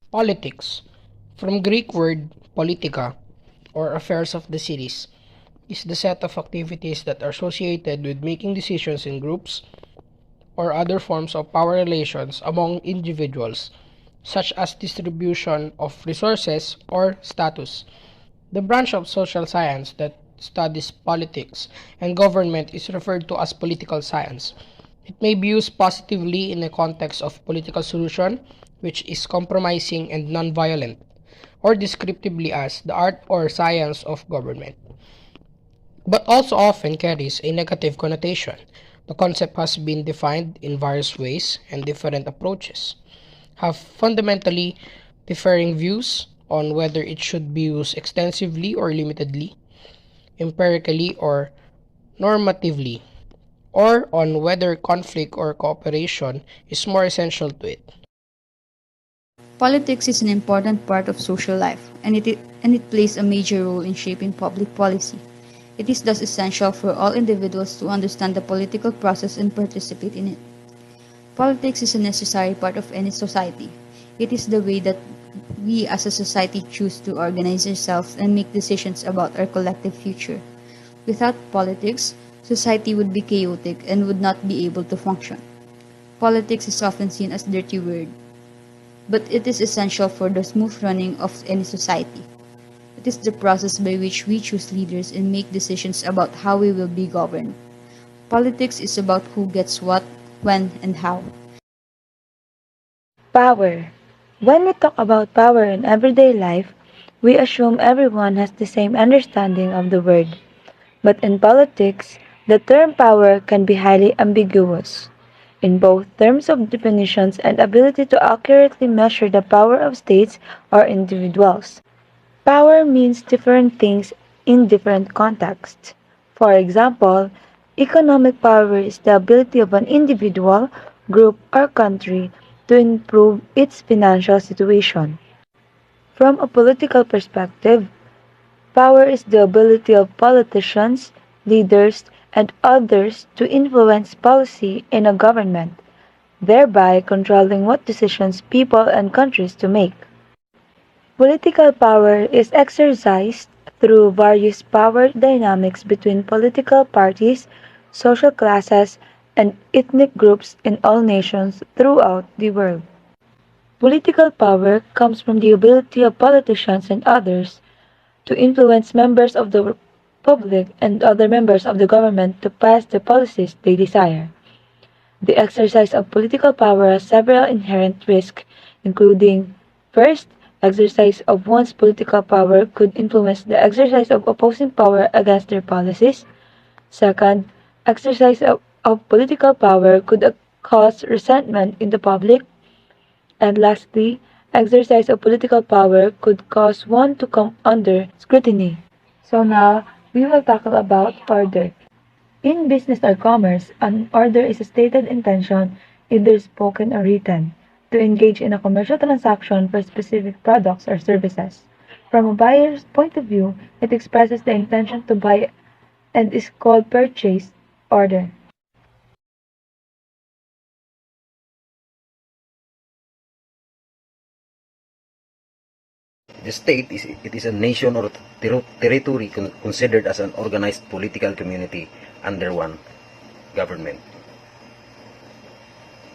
Politics, from Greek word politika, or affairs of the cities, is the set of activities that are associated with making decisions in groups or other forms of power relations among individuals, such as distribution of resources or status. The branch of social science that studies politics and government is referred to as political science. It may be used positively in the context of political solution, which is compromising and non-violent, or descriptively as the art or science of government, but also often carries a negative connotation. The concept has been defined in various ways, and different approaches have fundamentally differing views on whether it should be used extensively or limitedly, empirically or normatively, or on whether conflict or cooperation is more essential to it. Politics is an important part of social life, and it plays a major role in shaping public policy. It is thus essential for all individuals to understand the political process and participate in it. Politics is a necessary part of any society. It is the way that we as a society choose to organize ourselves and make decisions about our collective future. Without politics, society would be chaotic and would not be able to function. Politics is often seen as a dirty word, but it is essential for the smooth running of any society. It is the process by which we choose leaders and make decisions about how we will be governed. Politics is about who gets what, when, and how. Power. When we talk about power in everyday life, we assume everyone has the same understanding of the word. But in politics, the term power can be highly ambiguous, in both terms of definitions and ability to accurately measure the power of states or individuals. Power means different things in different contexts. For example, economic power is the ability of an individual, group, or country to improve its financial situation. From a political perspective, power is the ability of politicians, leaders, and others to influence policy in a government, thereby controlling what decisions people and countries to make. Political power is exercised through various power dynamics between political parties, social classes, and ethnic groups in all nations throughout the world. Political power comes from the ability of politicians and others to influence members of the public and other members of the government to pass the policies they desire. The exercise of political power has several inherent risks, including: first, exercise of one's political power could influence the exercise of opposing power against their policies. Second, exercise of political power could cause resentment in the public. And lastly, exercise of political power could cause one to come under scrutiny. So now, we will tackle about order. In business or commerce, an order is a stated intention, either spoken or written, to engage in a commercial transaction for specific products or services. From a buyer's point of view, it expresses the intention to buy and is called purchase order. The state is a nation or territory considered as an organized political community under one government.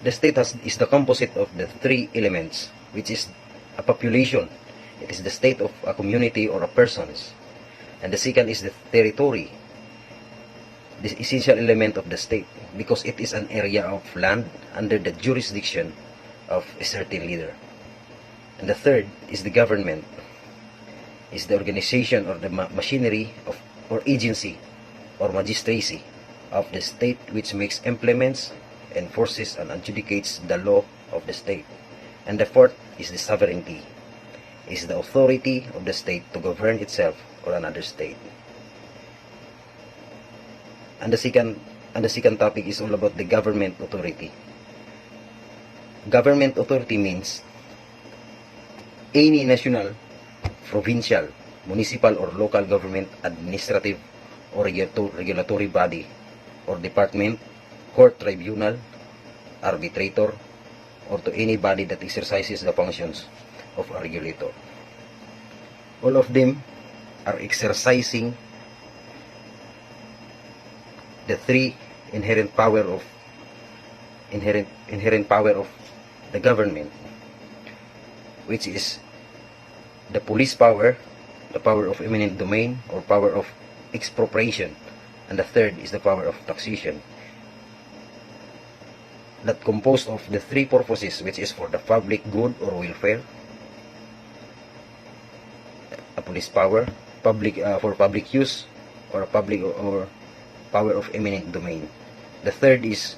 The state is the composite of the three elements, which is a population. It is the state of a community or a persons. And the second is the territory, the essential element of the state, because it is an area of land under the jurisdiction of a certain leader. And the third is the government, is the organization or the machinery of or agency or magistracy of the state which makes, implements, enforces, and adjudicates the law of the state. And the fourth is the sovereignty, is the authority of the state to govern itself or another state. And the second topic is all about the government authority. Government authority means any national, provincial, municipal, or local government, administrative or regulatory body or department, court, tribunal, arbitrator, or to any body that exercises the functions of a regulator. All of them are exercising the three inherent power of the government, which is the police power, the power of eminent domain or power of expropriation, and the third is the power of taxation, that composed of the three purposes, which is for the public good or welfare, a police power, for public use, or a public or power of eminent domain. The third is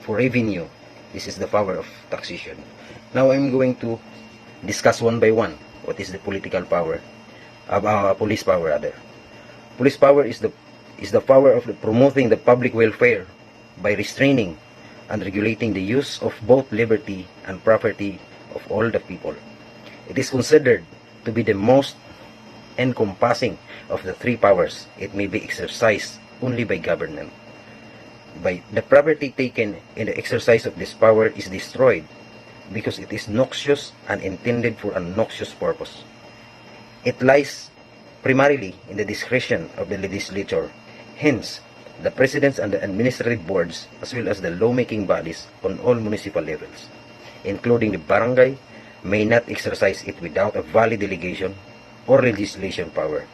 for revenue. This is the power of taxation. Now I'm going to discuss one by one what is the political power, police power rather. Police power is the power of promoting the public welfare by restraining and regulating the use of both liberty and property of all the people. It is considered to be the most encompassing of the three powers. It may be exercised only by government. By the property taken in the exercise of this power is destroyed because it is noxious and intended for a noxious purpose. It lies primarily in the discretion of the legislature. Hence, the presidents and the administrative boards, as well as the lawmaking bodies on all municipal levels, including the barangay, may not exercise it without a valid delegation or legislation power.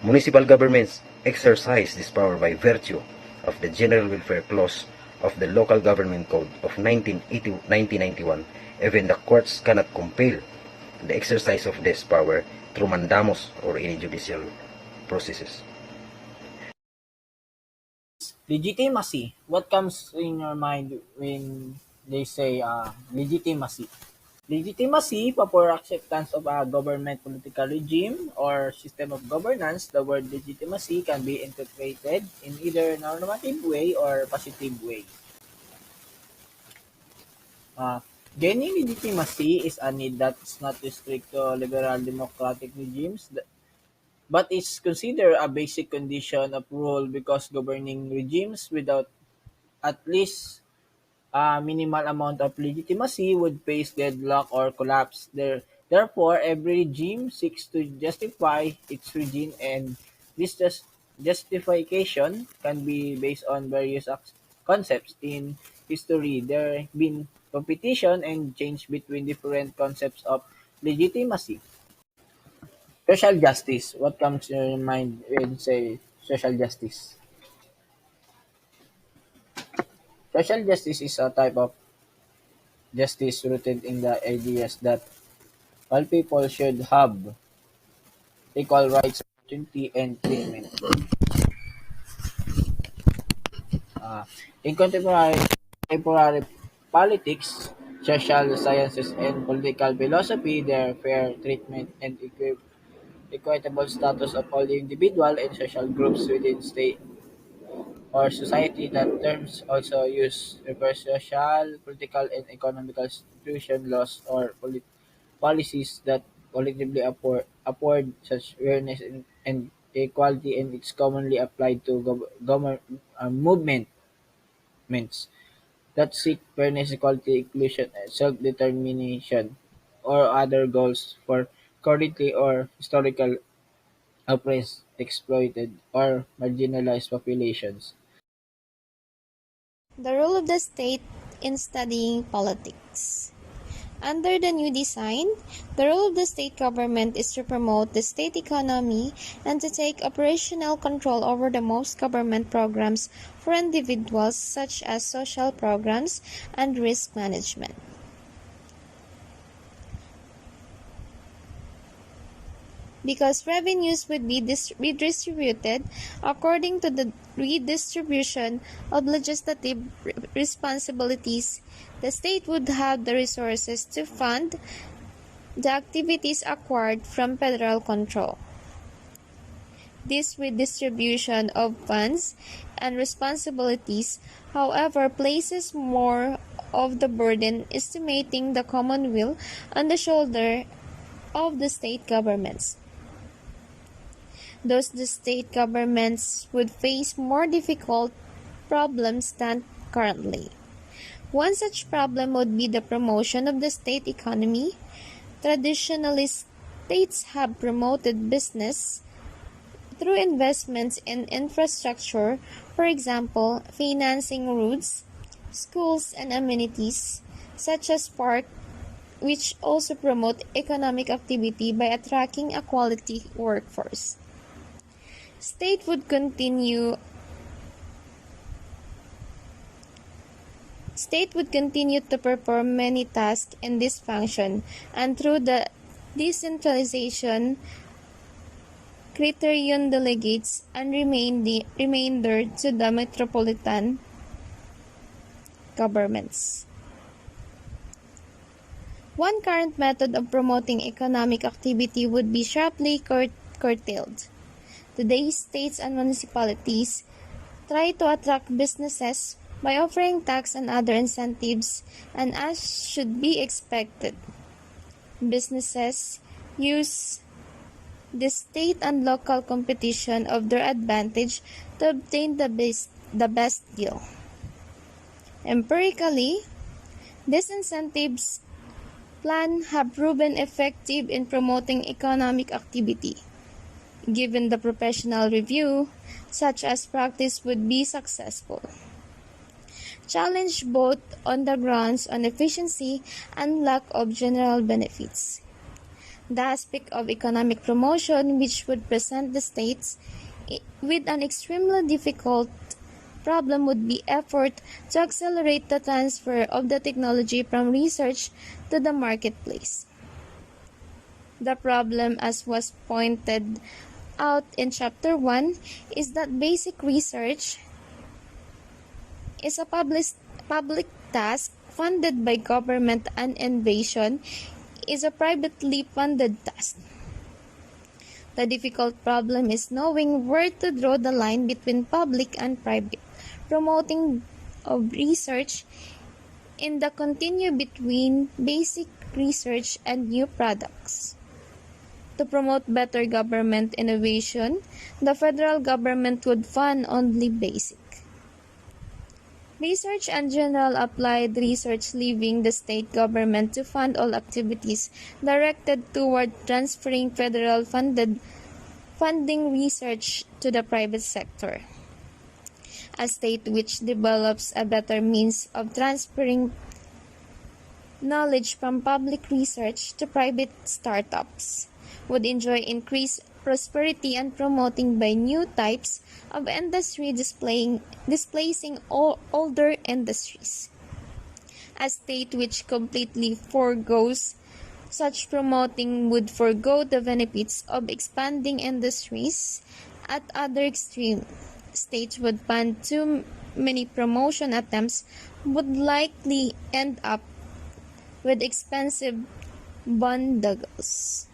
Municipal governments exercise this power by virtue of the General Welfare Clause of the Local Government Code of 1991. Even the courts cannot compel the exercise of this power through mandamus or any judicial processes. Legitimacy. What comes in your mind when they say legitimacy? Legitimacy, proper acceptance of a government political regime or system of governance. The word legitimacy can be interpreted in either normative way or positive way. Gaining legitimacy is a need that is not restricted to liberal democratic regimes, but is considered a basic condition of rule because governing regimes without at least a minimal amount of legitimacy would face deadlock or collapse. Therefore, every regime seeks to justify its regime, and this justification can be based on various concepts. In history, there have been competition and change between different concepts of legitimacy. Social justice. What comes to your mind when say social justice? Social justice is a type of justice rooted in the ideas that all people should have equal rights, opportunity, and treatment. Uh, in contemporary politics, social sciences, and political philosophy, their fair treatment and equitable status of all individual and social groups within state or society. That terms also use refer social, political, and economical institution laws or policies that collectively upward such fairness and equality, and it's commonly applied to movements that seek fairness, equality, inclusion, and self-determination, or other goals for currently or historical oppressed, exploited, or marginalized populations. The role of the state in studying politics. Under the new design, the role of the state government is to promote the state economy and to take operational control over the most government programs for individuals, such as social programs and risk management. Because revenues would be redistributed according to the redistribution of legislative responsibilities, the state would have the resources to fund the activities acquired from federal control. This redistribution of funds and responsibilities, however, places more of the burden estimating the common will on the shoulder of the state governments. Thus, the state governments would face more difficult problems than currently. One such problem would be the promotion of the state economy. Traditionally, states have promoted business through investments in infrastructure, for example, financing roads, schools, and amenities, such as parks, which also promote economic activity by attracting a quality workforce. State would continue State would continue to perform many tasks in this function, and through the decentralization, criterion delegates and remainder to the metropolitan governments. One current method of promoting economic activity would be sharply curtailed. Today, states and municipalities try to attract businesses by offering tax and other incentives, and as should be expected, businesses use the state and local competition of their advantage to obtain the best deal. Empirically, these incentives plan have proven effective in promoting economic activity. Given the professional review, such as practice would be successful. Challenge both on the grounds on efficiency and lack of general benefits. The aspect of economic promotion which would present the states with an extremely difficult problem would be effort to accelerate the transfer of the technology from research to the marketplace. The problem, as was pointed out in Chapter 1, is that basic research is a public task funded by government, and innovation is a privately funded task. The difficult problem is knowing where to draw the line between public and private, promoting of research in the continuum between basic research and new products. To promote better government innovation, the federal government would fund only basic research and general applied research, leaving the state government to fund all activities directed toward transferring federal funding research to the private sector. A state which develops a better means of transferring knowledge from public research to private startups would enjoy increased prosperity and promoting by new types of industry displacing all older industries. A state which completely forgoes such promoting would forgo the benefits of expanding industries. At other extreme, states would fund too many promotion attempts would likely end up with expensive boondoggles.